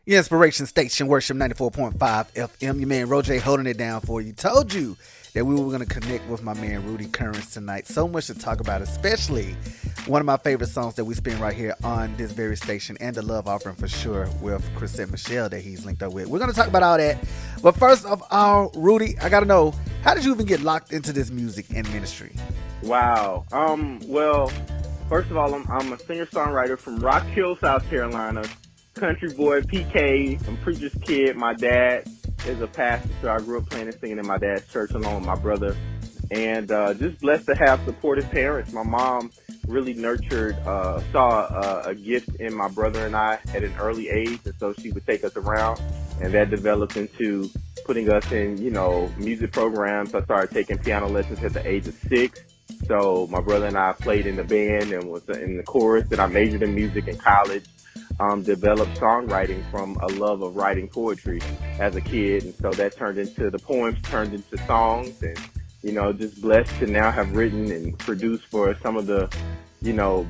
Your inspiration station, Worship 94.5 FM. Your man RoJay holding it down for you. Told you that we were going to connect with my man Rudy Currence tonight. So much to talk about, especially one of my favorite songs that we spin right here on this very station, and the love offering for sure with Chrisette Michelle that he's linked up with. We're going to talk about all that. But first of all, Rudy, I got to know, how did you even get locked into this music and ministry? Wow. Well, first of all, I'm a singer-songwriter from Rock Hill, South Carolina. Country boy, PK. I'm preacher's kid. My dad is a pastor, so I grew up playing and singing in my dad's church along with my brother. And just blessed to have supportive parents. My mom really nurtured, saw a gift in my brother and I at an early age, and so she would take us around, and that developed into putting us in, music programs. I started taking piano lessons at the age of 6. So my brother and I played in the band and was in the chorus, and I majored in music in college. Developed songwriting from a love of writing poetry as a kid, and so that turned into the poems, turned into songs, and just blessed to now have written and produced for some of the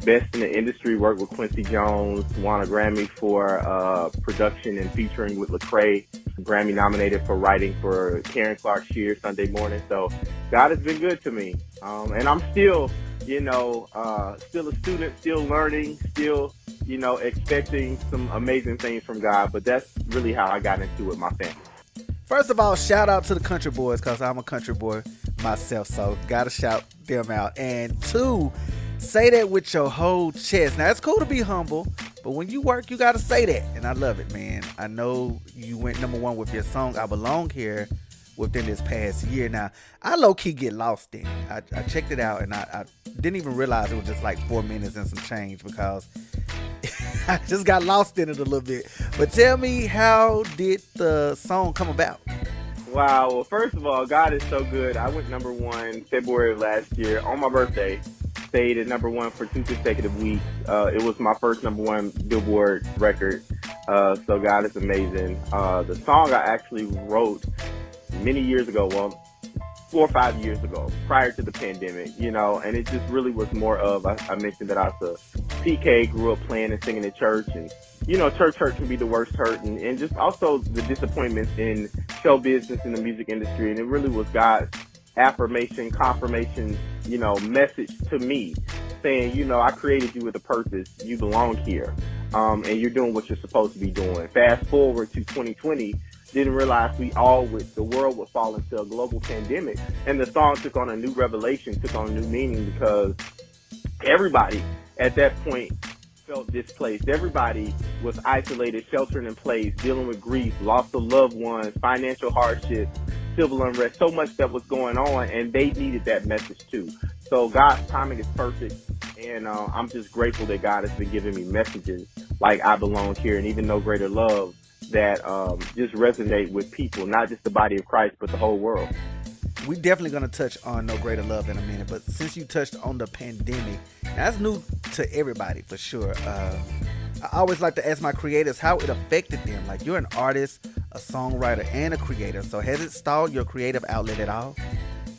best in the industry. Worked with Quincy Jones, won a Grammy for production and featuring with Lecrae, Grammy nominated for writing for Karen Clark Shear Sunday Morning. So God has been good to me, and I'm still still a student, still learning, still expecting some amazing things from God. But that's really how I got into it with my family. First of all, shout out to the country boys, because I'm a country boy myself, so gotta shout them out. And two, say that with your whole chest. Now, it's cool to be humble, but when you work, you gotta say that, and I love it, man. I know you went #1 with your song I Belong Here within this past year. Now, I low-key get lost in it. I checked it out, and I didn't even realize it was just like 4 minutes and some change, because I just got lost in it a little bit. But tell me, how did the song come about? Wow. Well, first of all, God is so good. I went #1 February of last year on my birthday. Stayed at #1 for 2 consecutive weeks. It was my first #1 Billboard record. So God is amazing. The song I actually wrote many years ago, 4 or 5 years ago, prior to the pandemic, and it just really was more of, I mentioned that I was a PK, grew up playing and singing in church, and, church hurt can be the worst hurt, and just also the disappointments in show business in the music industry, and it really was God's affirmation, confirmation, message to me, saying, I created you with a purpose, you belong here, and you're doing what you're supposed to be doing. Fast forward to 2020, didn't realize the world would fall into a global pandemic, and the song took on a new revelation, took on a new meaning, because everybody at that point felt displaced. Everybody was isolated, sheltering in place, dealing with grief, loss of loved ones, financial hardships, civil unrest, so much that was going on, and they needed that message too. So God's timing is perfect, and I'm just grateful that God has been giving me messages like I Belong Here and Even No Greater Love that just resonate with people, not just the body of Christ, but the whole world. We definitely going to touch on No Greater Love in a minute, but since you touched on the pandemic, that's new to everybody for sure. I always like to ask my creators how it affected them. Like, you're an artist, a songwriter, and a creator, so has it stalled your creative outlet at all?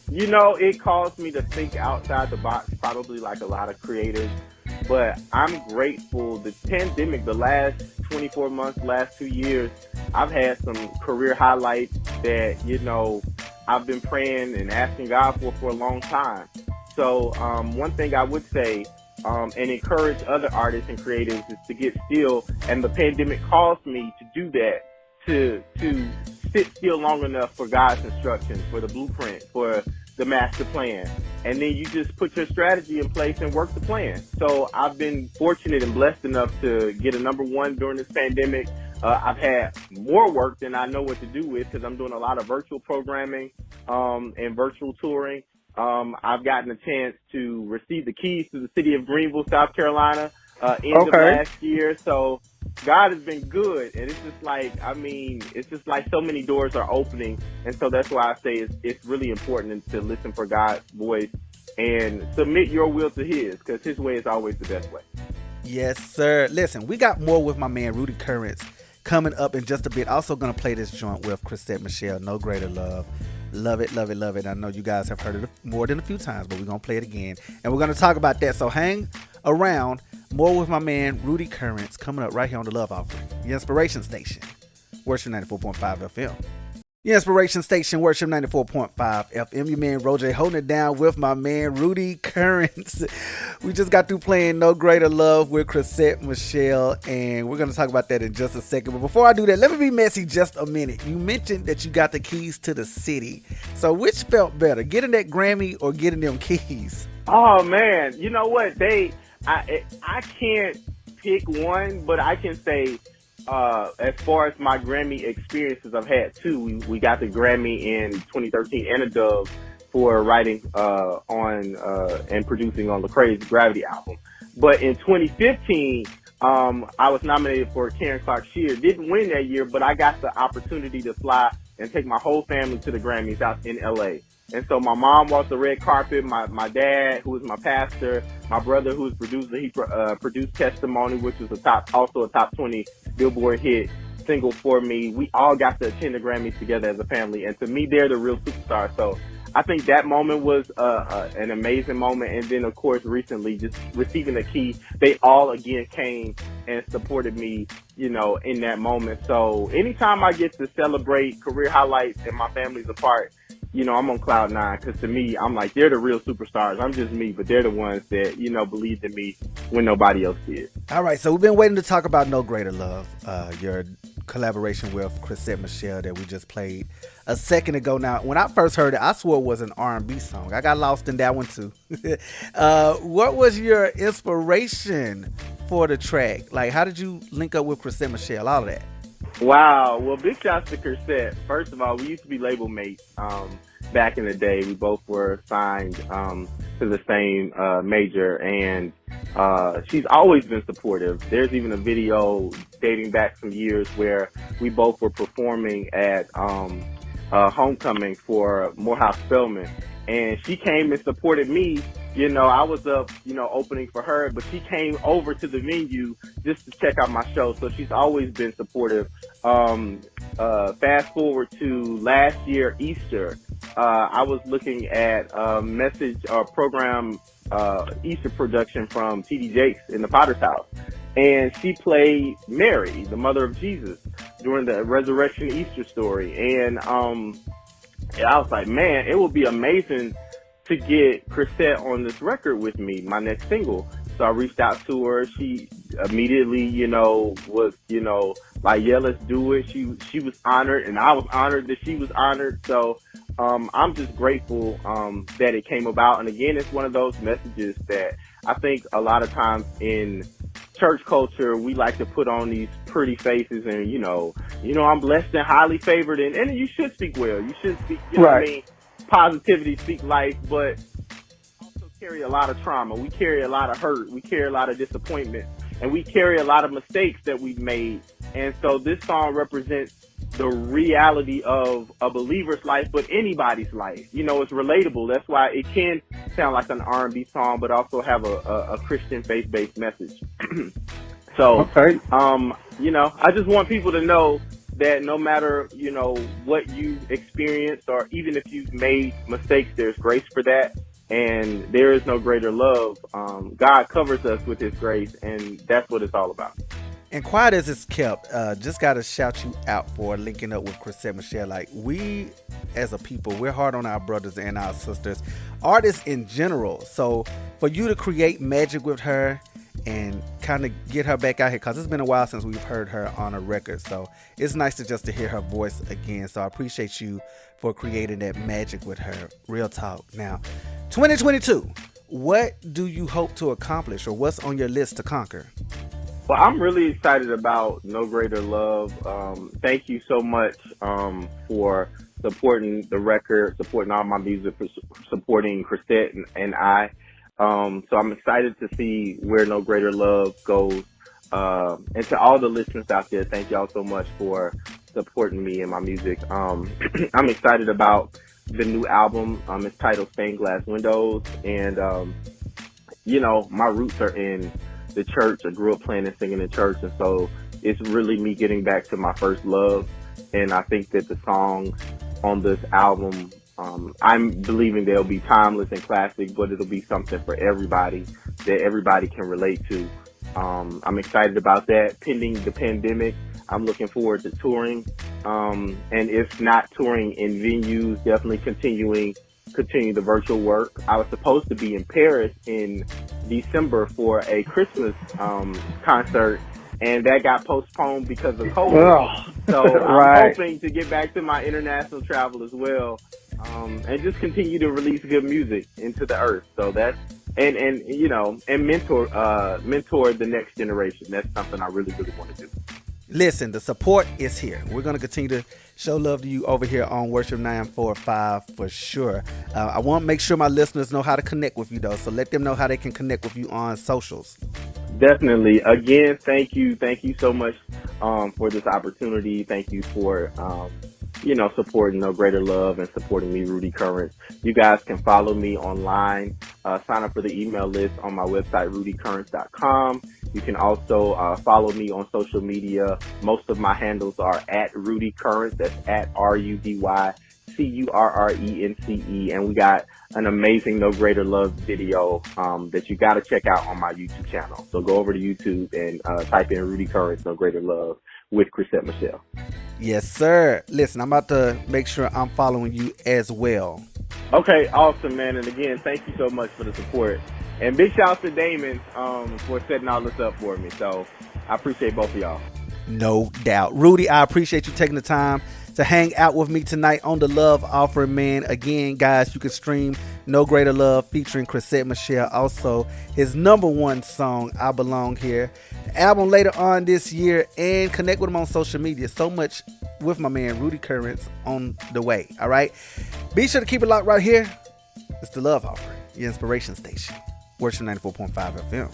It caused me to think outside the box, probably like a lot of creators. But I'm grateful. The pandemic, the last 24 months, last 2 years, I've had some career highlights that, I've been praying and asking God for a long time. So one thing I would say and encourage other artists and creatives is to get still. And the pandemic caused me to do that, to sit still long enough for God's instructions, for the blueprint, for the master plan. And then you just put your strategy in place and work the plan. So I've been fortunate and blessed enough to get a #1 during this pandemic. I've had more work than I know what to do with, because I'm doing a lot of virtual programming and virtual touring. I've gotten a chance to receive the keys to the city of Greenville, South Carolina, end of last year. So God has been good, and it's just like so many doors are opening, and so that's why I say it's really important to listen for God's voice and submit your will to His, because His way is always the best way. Yes, sir. Listen, we got more with my man Rudy Currence coming up in just a bit. Also going to play this joint with Chrisette Michelle, No Greater Love. Love it, love it, love it. I know you guys have heard it more than a few times, but we're going to play it again, and we're going to talk about that. So hang around. More with my man Rudy Currence coming up right here on the Love Offering, the Inspiration Station, Worship 94.5 FM. The Inspiration Station, Worship 94.5 FM. Your man RoJay holding it down with my man Rudy Currence. We just got through playing No Greater Love with Chrisette Michele, and we're going to talk about that in just a second. But before I do that, let me be messy just a minute. You mentioned that you got the keys to the city. So which felt better, getting that Grammy or getting them keys? Oh, man. You know what? I can't pick one, but I can say, as far as my Grammy experiences, I've had two. We got the Grammy in 2013 and a Dove for writing on and producing on Lecrae's Gravity album. But in 2015, I was nominated for Karen Clark Shear. Didn't win that year, but I got the opportunity to fly and take my whole family to the Grammys out in LA. And so my mom walked the red carpet, my dad, who was my pastor, my brother, who was producer, he produced Testimony, which was also a top 20 Billboard hit single for me. We all got to attend the Grammys together as a family. And to me, they're the real superstars. So I think that moment was an amazing moment. And then, of course, recently just receiving the key, they all again came and supported me, in that moment. So anytime I get to celebrate career highlights and my family's a part, I'm on cloud nine, because to me, I'm like, they're the real superstars. I'm just me, but they're the ones that, believed in me when nobody else did. All right, so we've been waiting to talk about No Greater Love, your collaboration with Chrisette Michele that we just played a second ago. Now, when I first heard it, I swore it was an R&B song. I got lost in that one too. What was your inspiration for the track? Like, how did you link up with Chrisette Michele, all of that? Wow. Well, big shouts to Chrisette. First of all, we used to be label mates back in the day. We both were signed to the same major, and she's always been supportive. There's even a video dating back some years where we both were performing at Homecoming for Morehouse Spelman, and she came and supported me. I was up, opening for her, but she came over to the venue just to check out my show. So she's always been supportive. Fast forward to last year, Easter, I was looking at a message or program, Easter production from T.D. Jakes in the Potter's House. And she played Mary, the mother of Jesus, during the resurrection Easter story. And I was like, man, it would be amazing to get Chrisette on this record with me, my next single. So I reached out to her. She immediately, was, like, yeah, let's do it. She was honored, and I was honored that she was honored. So I'm just grateful that it came about. And again, it's one of those messages that I think a lot of times in church culture, we like to put on these pretty faces and, I'm blessed and highly favored. And you should speak well. You should speak, you know what I mean? Positivity, speak life, but also carry a lot of trauma. We carry a lot of hurt. We carry a lot of disappointment, and we carry a lot of mistakes that we've made. And so this song represents the reality of a believer's life, but anybody's life. It's relatable. That's why it can sound like an R&B song, but also have a Christian faith-based message. So, okay. I just want people to know that no matter, what you experienced, or even if you've made mistakes, there's grace for that. And there is no greater love. God covers us with his grace, and that's what it's all about. And quiet as it's kept, just got to shout you out for linking up with Chrisette Michele. Like, we as a people, we're hard on our brothers and our sisters, artists in general. So for you to create magic with her and kind of get her back out here, because it's been a while since we've heard her on a record. So it's nice to hear her voice again. So I appreciate you for creating that magic with her. Real talk. Now, 2022, what do you hope to accomplish, or what's on your list to conquer? Well, I'm really excited about No Greater Love. Thank you so much for supporting the record, supporting all my music, for supporting Chrisette and I. So I'm excited to see where No Greater Love goes. And to all the listeners out there, thank y'all so much for supporting me and my music. I'm excited about the new album. It's titled Stained Glass Windows. And, my roots are in the church. I grew up playing and singing in church. And so it's really me getting back to my first love. And I think that the songs on this album, I'm believing they'll be timeless and classic, but it'll be something for everybody that everybody can relate to. I'm excited about that. Pending the pandemic, I'm looking forward to touring. And if not touring in venues, definitely continue the virtual work. I was supposed to be in Paris in December for a Christmas concert, and that got postponed because of COVID. So I'm hoping to get back to my international travel as well, and just continue to release good music into the earth. So that's and mentor the next generation. That's something I really want to do. Listen, the support is here. We're going to continue to show love to you over here on Worship 945 for sure. I want to make sure my listeners know how to connect with you, though. So let them know how they can connect with you on socials. Definitely. Again, thank you so much for this opportunity. Thank you for supporting No Greater Love and supporting me, Rudy Currence. You guys can follow me online. Sign up for the email list on my website, rudycurrence.com. You can also follow me on social media. Most of my handles are at Rudy Currence. That's at RudyCurrence. And we got an amazing No Greater Love video that you got to check out on my YouTube channel. So go over to YouTube and type in Rudy Currence, No Greater Love with Chrisette Michelle. Yes, sir. Listen, I'm about to make sure I'm following you as well. Okay, awesome, man. And again, thank you so much for the support. And big shout out to Damon for setting all this up for me. So I appreciate both of y'all. No doubt. Rudy, I appreciate you taking the time to hang out with me tonight on the Love Offering, man. Again, guys, you can stream No Greater Love featuring Chrisette Michelle. Also, his #1 song, I Belong Here. Album later on this year, and connect with him on social media. So much with my man Rudy Currence on the way. All right. Be sure to keep it locked right here. It's the Love Offering, your inspiration station. Worship 94.5 FM.